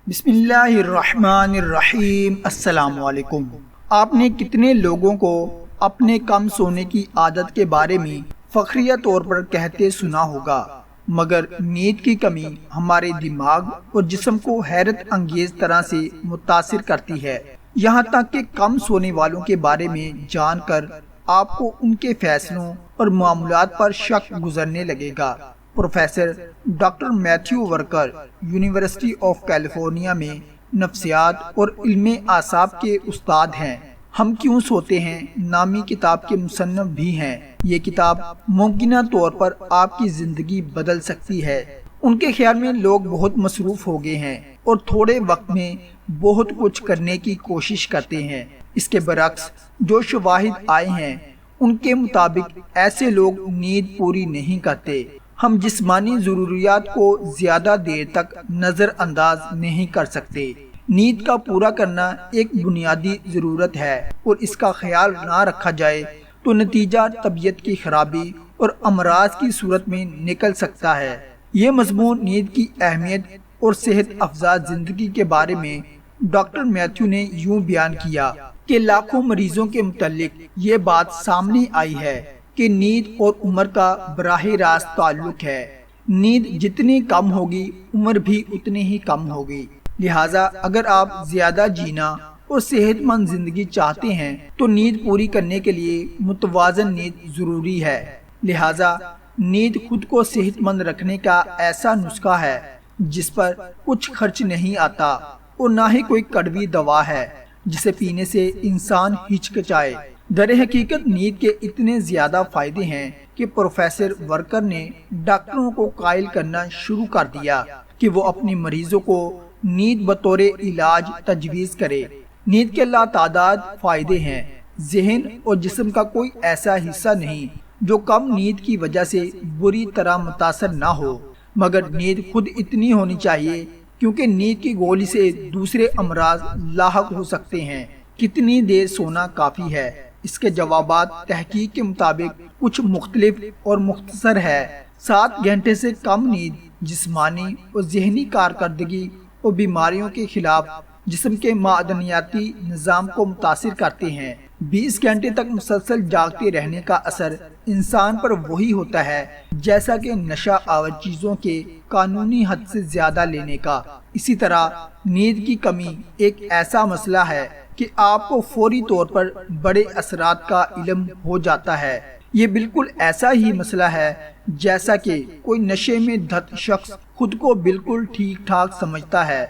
بسم اللہ الرحمن الرحیم۔ السلام علیکم۔ آپ نے کتنے لوگوں کو اپنے کم سونے کی عادت کے بارے میں فخریہ طور پر کہتے سنا ہوگا، مگر نیند کی کمی ہمارے دماغ اور جسم کو حیرت انگیز طرح سے متاثر کرتی ہے، یہاں تک کہ کم سونے والوں کے بارے میں جان کر آپ کو ان کے فیصلوں اور معاملات پر شک گزرنے لگے گا۔ Professor doctor Matthew Walker university of California میں نفسیات اور علم اعصاب کے استاد ہیں۔ ہم کیوں سوتے ہیں نامی کتاب کے مصنف بھی ہیں۔ یہ کتاب ممکنہ طور پر آپ کی زندگی بدل سکتی ہے۔ ان کے خیال میں لوگ بہت مصروف ہو گئے ہیں اور تھوڑے وقت میں بہت کچھ کرنے کی کوشش کرتے ہیں۔ اس کے برعکس جو شواہد آئے ہیں ان کے مطابق ایسے لوگ نیند پوری نہیں کرتے۔ ہم جسمانی ضروریات کو زیادہ دیر تک نظر انداز نہیں کر سکتے۔ نیند کا پورا کرنا ایک بنیادی ضرورت ہے اور اس کا خیال نہ رکھا جائے تو نتیجہ طبیعت کی خرابی اور امراض کی صورت میں نکل سکتا ہے۔ یہ مضمون نیند کی اہمیت اور صحت افزا زندگی کے بارے میں ڈاکٹر میتھیو نے یوں بیان کیا کہ لاکھوں مریضوں کے متعلق یہ بات سامنے آئی ہے کہ نیند اور عمر کا براہ راست تعلق ہے۔ نیند جتنی کم ہوگی عمر بھی اتنی ہی کم ہوگی۔ لہٰذا اگر آپ زیادہ جینا اور صحت مند زندگی چاہتے ہیں تو نیند پوری کرنے کے لیے متوازن نیند ضروری ہے۔ لہٰذا نیند خود کو صحت مند رکھنے کا ایسا نسخہ ہے جس پر کچھ خرچ نہیں آتا اور نہ ہی کوئی کڑوی دوا ہے جسے پینے سے انسان ہچکچائے۔ در حقیقت نیند کے اتنے زیادہ فائدے ہیں کہ پروفیسر ورکر نے ڈاکٹروں کو قائل کرنا شروع کر دیا کہ وہ اپنے مریضوں کو نیند بطور علاج تجویز کرے۔ نیند کے لاتعداد فائدے ہیں۔ ذہن اور جسم کا کوئی ایسا حصہ نہیں جو کم نیند کی وجہ سے بری طرح متاثر نہ ہو، مگر نیند خود اتنی ہونی چاہیے کیونکہ نیند کی گولی سے دوسرے امراض لاحق ہو سکتے ہیں۔ کتنی دیر سونا کافی ہے؟ اس کے جوابات تحقیق کے مطابق کچھ مختلف اور مختصر ہے۔ 7 گھنٹے سے کم نیند جسمانی اور ذہنی کارکردگی اور بیماریوں کے خلاف جسم کے معدنیاتی نظام کو متاثر کرتے ہیں۔ 20 گھنٹے تک مسلسل جاگتے رہنے کا اثر انسان پر وہی ہوتا ہے جیسا کہ نشہ آور چیزوں کے قانونی حد سے زیادہ لینے کا۔ اسی طرح نیند کی کمی ایک ایسا مسئلہ ہے کہ آپ کو فوری طور پر بڑے اثرات کا علم ہو جاتا ہے۔ یہ بالکل ایسا ہی مسئلہ ہے جیسا کہ کوئی نشے میں دھت شخص خود کو بالکل ٹھیک ٹھاک سمجھتا ہے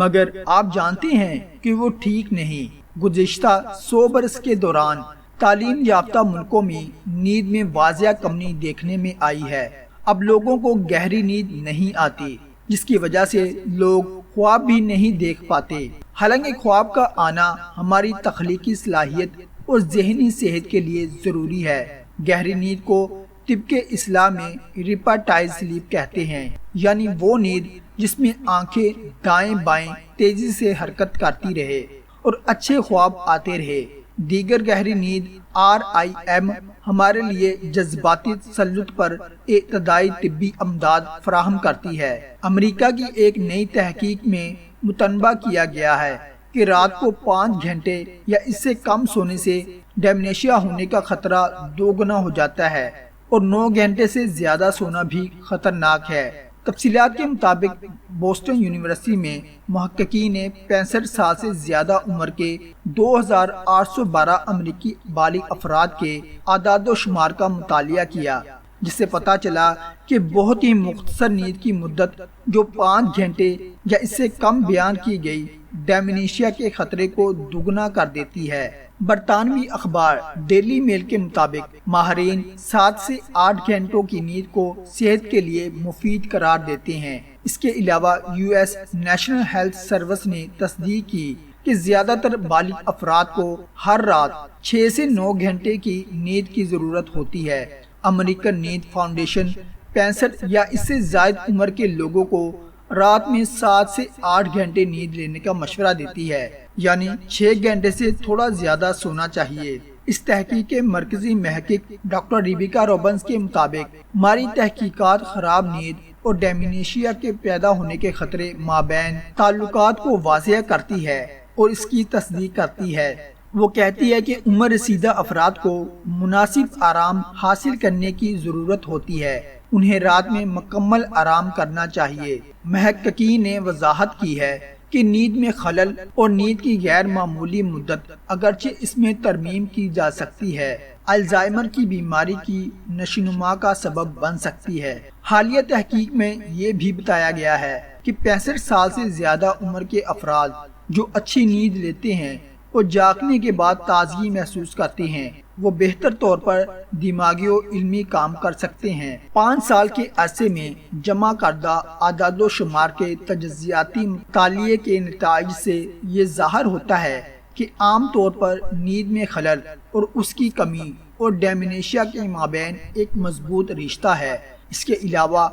مگر آپ جانتے ہیں کہ وہ ٹھیک نہیں۔ گزشتہ 100 برس کے دوران تعلیم یافتہ ملکوں میں نیند میں واضح کمی دیکھنے میں آئی ہے۔ اب لوگوں کو گہری نیند نہیں آتی جس کی وجہ سے لوگ خواب بھی نہیں دیکھ پاتے، حالانکہ خواب کا آنا ہماری تخلیقی صلاحیت اور ذہنی صحت کے لیے ضروری ہے۔ گہری نیند کو طب کے اصطلاح میں ریپاٹائز سلیپ کہتے ہیں، یعنی وہ نیند جس میں آنکھیں دائیں بائیں تیزی سے حرکت کرتی رہے اور اچھے خواب آتے رہے۔ دیگر گہری نیند REM ہمارے لیے جذباتی تسلط پر ابتدائی طبی امداد فراہم کرتی ہے۔ امریکہ کی ایک نئی تحقیق میں متنبہ کیا گیا ہے کہ رات کو 5 گھنٹے یا اس سے کم سونے سے ڈیمنشیا ہونے کا خطرہ 2 گنا ہو جاتا ہے اور 9 گھنٹے سے زیادہ سونا بھی خطرناک ہے۔ تفصیلات کے مطابق بوسٹن یونیورسٹی میں محققین نے 65 سال سے زیادہ عمر کے 2812 امریکی بالغ افراد کے اعداد و شمار کا مطالعہ کیا، جس سے پتہ چلا کہ بہت ہی مختصر نیند کی مدت جو 5 گھنٹے یا اس سے کم بیان کی گئی ڈیمنشیا کے خطرے کو دگنا کر دیتی ہے۔ برطانوی اخبار ڈیلی میل کے مطابق ماہرین 7 سے 8 گھنٹوں کی نیند کو صحت کے لیے مفید قرار دیتے ہیں۔ اس کے علاوہ US نیشنل ہیلتھ سروس نے تصدیق کی کہ زیادہ تر بالغ افراد کو ہر رات 6 سے 9 گھنٹے کی نیند کی ضرورت ہوتی ہے۔ امریکن نیند فاؤنڈیشن 65 یا اس سے زائد عمر کے لوگوں کو رات میں 7 سے 8 گھنٹے نیند لینے کا مشورہ دیتی ہے، یعنی 6 گھنٹے سے تھوڑا زیادہ سونا چاہیے۔ اس تحقیق کے مرکزی محقق ڈاکٹر ریبیکا روبنس کے مطابق ہماری تحقیقات خراب نیند اور ڈیمینشیا کے پیدا ہونے کے خطرے مابین تعلقات کو واضح کرتی ہے اور اس کی تصدیق کرتی ہے۔ وہ کہتی ہے کہ عمر رسیدہ افراد کو مناسب آرام حاصل کرنے کی ضرورت ہوتی ہے، انہیں رات میں مکمل آرام کرنا چاہیے۔ محققین نے وضاحت کی ہے کہ نیند میں خلل اور نیند کی غیر معمولی مدت اگرچہ اس میں ترمیم کی جا سکتی ہے، الزائمر کی بیماری کی نشوونما کا سبب بن سکتی ہے۔ حالیہ تحقیق میں یہ بھی بتایا گیا ہے کہ 65 سال سے زیادہ عمر کے افراد جو اچھی نیند لیتے ہیں اور جاگنے کے بعد تازگی محسوس کرتے ہیں، وہ بہتر طور پر دماغی و علمی کام کر سکتے ہیں۔ 5 سال کے عرصے میں جمع کردہ اعداد و شمار کے تجزیاتی مطالعے کے نتائج سے یہ ظاہر ہوتا ہے کہ عام طور پر نیند میں خلل اور اس کی کمی اور ڈیمینشیا کے مابین ایک مضبوط رشتہ ہے۔ اس کے علاوہ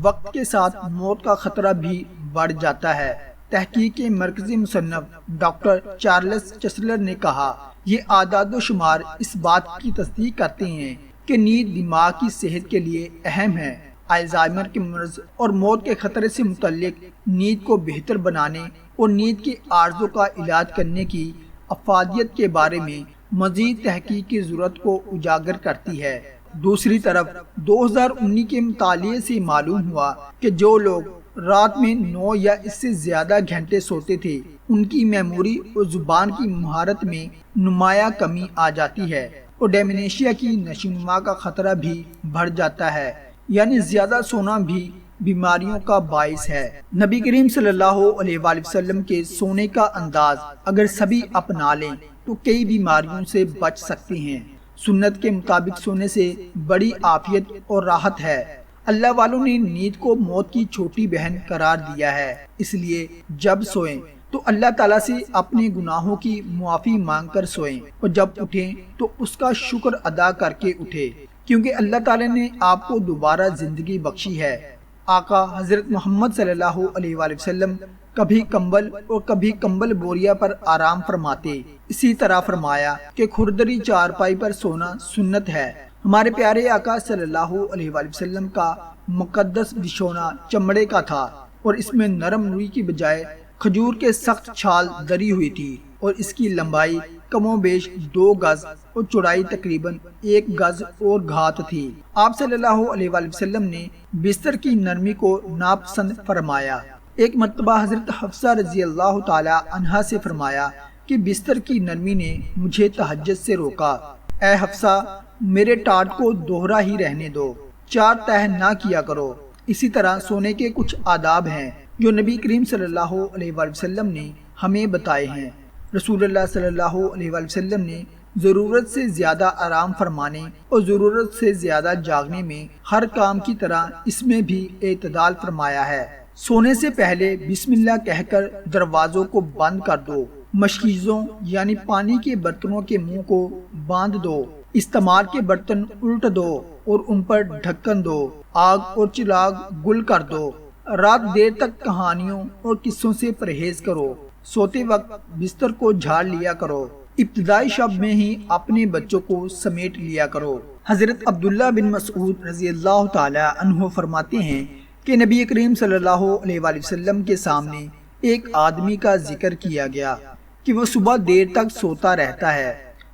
وقت کے ساتھ موت کا خطرہ بھی بڑھ جاتا ہے۔ تحقیق کے مرکزی مصنف ڈاکٹر چارلس چسلر نے کہا، یہ اعداد و شمار اس بات کی تصدیق کرتے ہیں کہ نیند دماغ کی صحت کے لیے اہم ہے۔ الزائمر کے مرض اور موت کے خطرے سے متعلق نیند کو بہتر بنانے اور نیند کے عارضوں کا علاج کرنے کی افادیت کے بارے میں مزید تحقیق کی ضرورت کو اجاگر کرتی ہے۔ دوسری طرف 2019 کے مطالعے سے معلوم ہوا کہ جو لوگ رات میں 9 یا اس سے زیادہ گھنٹے سوتے تھے، ان کی میموری اور زبان کی مہارت میں نمایاں کمی آ جاتی ہے اور ڈیمینشیا کی نشوونما کا خطرہ بھی بڑھ جاتا ہے، یعنی زیادہ سونا بھی بیماریوں کا باعث ہے۔ نبی کریم صلی اللہ علیہ وآلہ وسلم کے سونے کا انداز اگر سبھی اپنا لیں تو کئی بیماریوں سے بچ سکتے ہیں۔ سنت کے مطابق سونے سے بڑی عافیت اور راحت ہے۔ اللہ والوں نے نیند کو موت کی چھوٹی بہن قرار دیا ہے، اس لیے جب سوئیں تو اللہ تعالیٰ سے اپنے گناہوں کی معافی مانگ کر سوئیں، اور جب اٹھیں تو اس کا شکر ادا کر کے اٹھیں، کیونکہ اللہ تعالیٰ نے آپ کو دوبارہ زندگی بخشی ہے۔ آقا حضرت محمد صلی اللہ علیہ وآلہ وسلم کبھی کمبل اور کبھی کمبل بوریا پر آرام فرماتے۔ اسی طرح فرمایا کہ کھردری چارپائی پر سونا سنت ہے۔ ہمارے پیارے آقا صلی اللہ علیہ وآلہ وسلم کا مقدس بچھونا چمڑے کا تھا اور اس میں نرم روئی کی بجائے کھجور کے سخت چھال دری ہوئی تھی، اور اس کی لمبائی کم و بیش 2 گز اور چوڑائی تقریباً 1 گز اور گھات تھی۔ آپ صلی اللہ علیہ وآلہ وسلم نے بستر کی نرمی کو ناپسند فرمایا۔ ایک مرتبہ حضرت حفصہ رضی اللہ تعالی عنہا سے فرمایا کہ بستر کی نرمی نے مجھے تہجد سے روکا۔ اے حفصہ، میرے ٹاٹ کو دوہرا ہی رہنے دو، 4 تہہ نہ کیا کرو۔ اسی طرح سونے کے کچھ آداب ہیں جو نبی کریم صلی اللہ علیہ وآلہ وسلم نے ہمیں بتائے ہیں۔ رسول اللہ صلی اللہ علیہ وآلہ وسلم نے ضرورت سے زیادہ آرام فرمانے اور ضرورت سے زیادہ جاگنے میں ہر کام کی طرح اس میں بھی اعتدال فرمایا ہے۔ سونے سے پہلے بسم اللہ کہہ کر دروازوں کو بند کر دو، مشکیزوں یعنی پانی کے برتنوں کے منہ کو باندھ دو، استعمال کے برتن الٹ دو اور ان پر ڈھکن دو، آگ اور چراغ گل کر دو۔ رات دیر تک کہانیوں اور قصوں سے پرہیز کرو۔ سوتے وقت بستر کو جھاڑ لیا کرو۔ ابتدائی شب میں ہی اپنے بچوں کو سمیٹ لیا کرو۔ حضرت عبداللہ بن مسعود رضی اللہ تعالی عنہ فرماتے ہیں کہ نبی کریم صلی اللہ علیہ وآلہ وسلم کے سامنے ایک آدمی کا ذکر کیا گیا کہ وہ صبح دیر تک سوتا رہتا ہے،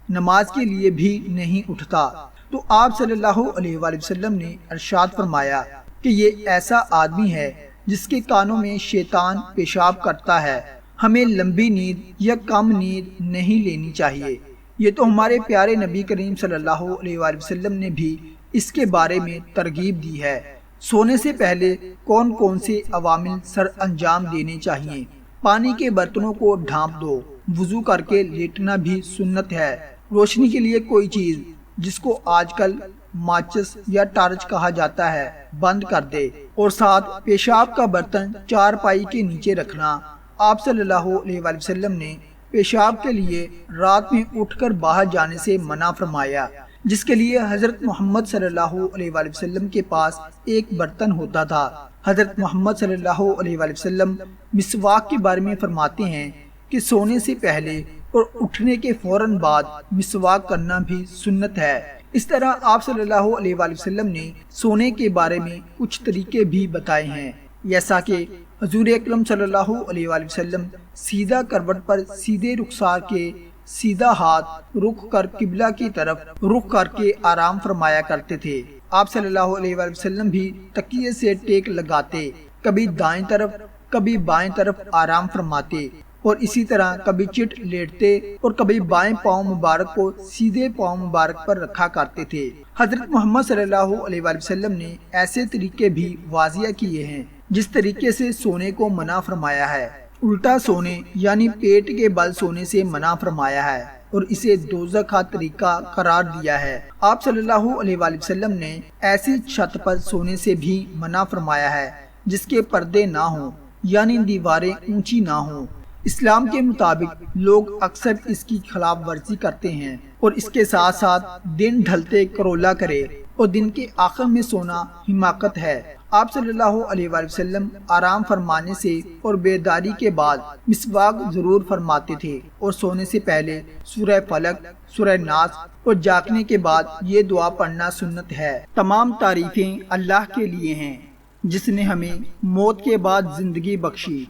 نماز کے لیے بھی نہیں اٹھتا، تو آپ صلی اللہ علیہ وآلہ وسلم نے ارشاد فرمایا کہ یہ ایسا آدمی ہے جس کے کانوں میں شیطان پیشاب کرتا ہے، ہمیں لمبی نیند یا کم نیند نہیں لینی چاہیے۔ یہ تو ہمارے پیارے نبی کریم صلی اللہ علیہ وآلہ وسلم نے بھی اس کے بارے میں ترغیب دی ہے۔ سونے سے پہلے کون کون سے عوامل سر انجام دینے چاہیے؟ پانی کے برتنوں کو ڈھانپ دو، وضو کر کے لیٹنا بھی سنت ہے۔ روشنی کے لیے کوئی چیز جس کو آج کل ماچس یا ٹارچ کہا جاتا ہے بند کر دے، اور ساتھ پیشاب کا برتن چارپائی کے نیچے رکھنا۔ آپ صلی اللہ علیہ وآلہ وسلم نے پیشاب کے لیے رات میں اٹھ کر باہر جانے سے منع فرمایا، جس کے لیے حضرت محمد صلی اللہ علیہ وآلہ وسلم کے پاس ایک برتن ہوتا تھا۔ حضرت محمد صلی اللہ علیہ وآلہ وسلم مسواک کے بارے میں فرماتے ہیں کہ سونے سے پہلے اور اٹھنے کے فوراً بعد مسواک کرنا بھی سنت ہے۔ اس طرح آپ صلی اللہ علیہ وآلہ وسلم نے سونے کے بارے میں کچھ طریقے بھی بتائے ہیں، جیسا کہ حضور اکرم صلی اللہ علیہ وآلہ وسلم سیدھا کروٹ پر سیدھے رخسار کے سیدھا ہاتھ رخ کر قبلہ کی طرف رخ کر کے آرام فرمایا کرتے تھے۔ آپ صلی اللہ علیہ وآلہ وسلم بھی تکیے سے ٹیک لگاتے، کبھی دائیں طرف کبھی بائیں طرف آرام فرماتے، اور اسی طرح کبھی چٹ لیٹتے اور کبھی بائیں پاؤں مبارک کو سیدھے پاؤں مبارک پر رکھا کرتے تھے۔ حضرت محمد صلی اللہ علیہ وآلہ وسلم نے ایسے طریقے بھی واضح کیے ہیں جس طریقے سے سونے کو منع فرمایا ہے۔ الٹا سونے یعنی پیٹ کے بل سونے سے منع فرمایا ہے اور اسے دوزخ کا طریقہ قرار دیا ہے۔ آپ صلی اللہ علیہ وآلہ وسلم نے ایسی چھت پر سونے سے بھی منع فرمایا ہے جس کے پردے نہ ہوں، یعنی دیواریں اونچی نہ ہوں۔ اسلام کے مطابق لوگ اکثر اس کی خلاف ورزی کرتے ہیں اور اس کے ساتھ ساتھ دن ڈھلتے کرولا کرے اور دن کے آخر میں سونا حماقت ہے۔ آپ صلی اللہ علیہ وآلہ وسلم آرام فرمانے سے اور بیداری کے بعد مسواک ضرور فرماتے تھے، اور سونے سے پہلے سورہ فلق، سورہ ناس اور جاگنے کے بعد یہ دعا پڑھنا سنت ہے۔ تمام تعریفیں اللہ کے لیے ہیں جس نے ہمیں موت کے بعد زندگی بخشی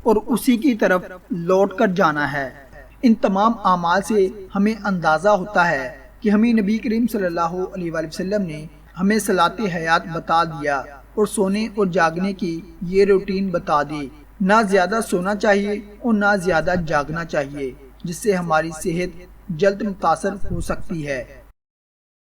اور اسی کی طرف لوٹ کر جانا ہے۔ ان تمام اعمال سے ہمیں اندازہ ہوتا ہے کہ ہمیں نبی کریم صلی اللہ علیہ وآلہ وسلم نے ہمیں صلاۃ حیات بتا دیا اور سونے اور جاگنے کی یہ روٹین بتا دی۔ نہ زیادہ سونا چاہیے اور نہ زیادہ جاگنا چاہیے، جس سے ہماری صحت جلد متاثر ہو سکتی ہے۔